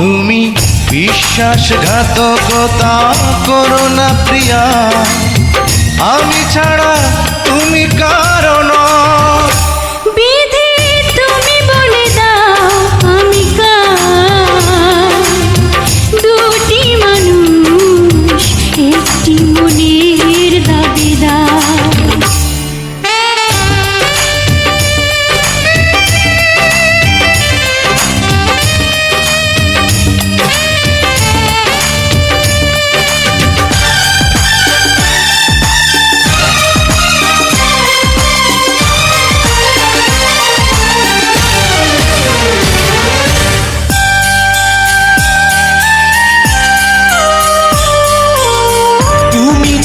তুমি বিশ্বাসঘাতকতা করো না প্রিয়া, আমি ছাড়া তুমি কারো নও। বিধি তুমি বলে দাও আমি কার, দুটি মানুষ একটি মনের দাবিদার।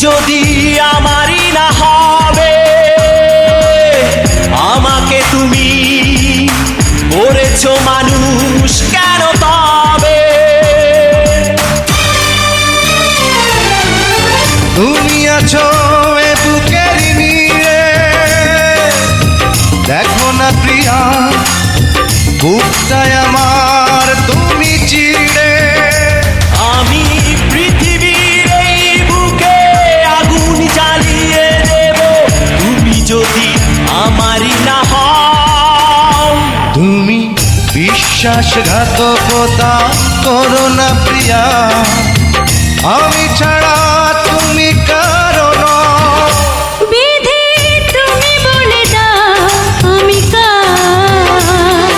যদি আমারই না হবে, আমাকে তুমি করেছো মানুষ কেন তবে? তুমি আছো এ বুকের নীড়ে, দেখো না প্রিয়া বুকটায় আমার তুমি চিড়ে। আমি পৃথিবীর এই বুকে আগুন জ্বালিয়ে দেব, তুমি যদি আমারই না হও। তুমি বিশ্বাসঘাতকতা করো না প্রিয়া, আমি ছাড়া তুমি কারো নও। বিধি তুমি বলে দাও আমি কার,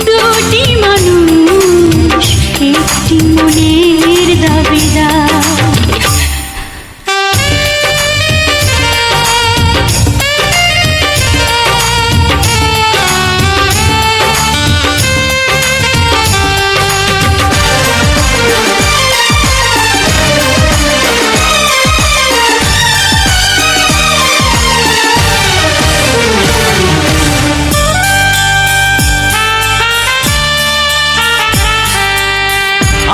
দুটি মানুষ একটি মনের দাবিদার।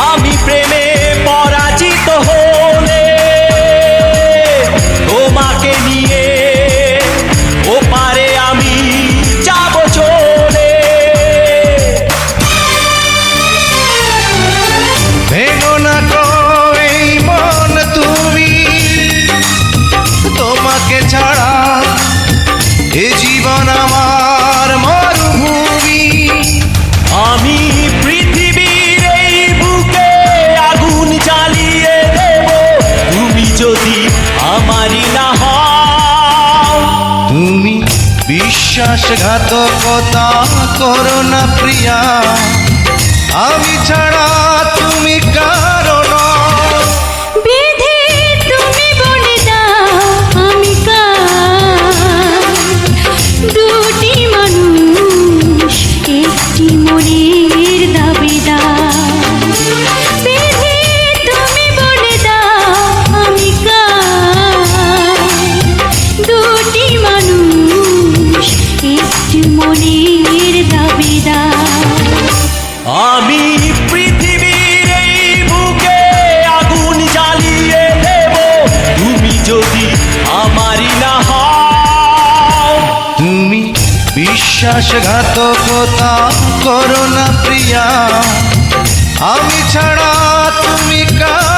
আমি প্রেমে পরাজিত হলে তোমাকে নিয়ে ওপারে আমি যাব চলে। ভেঙো না গো এই মন তুমি, তোমাকে ছাড়া এ জীবন আমার মরুভূমি। আমি পৃথিবীর এই বুকে আগুন জ্বালিয়ে দেব, তুমি যদি আমারই না হও। তুমি বিশ্বাসঘাতকতা করো না প্রিয়া, আমি ছাড়া তুমি কারো নও। বিধি তুমি বলে দাও আমি কার, দুটি মানুষ একটি মনের দাবিদার। বিধি তুমি বলে দাও আমি কার, দুটি মানুষ একটি মনের দাবিদার। আমি পৃথিবীর এই বুকে আগুন জ্বালিয়ে দেব, তুমি যদি আমারই না হও। তুমি বিশ্বাসঘাতকতা করো না প্রিয়া, আমি ছাড়া তুমি কারো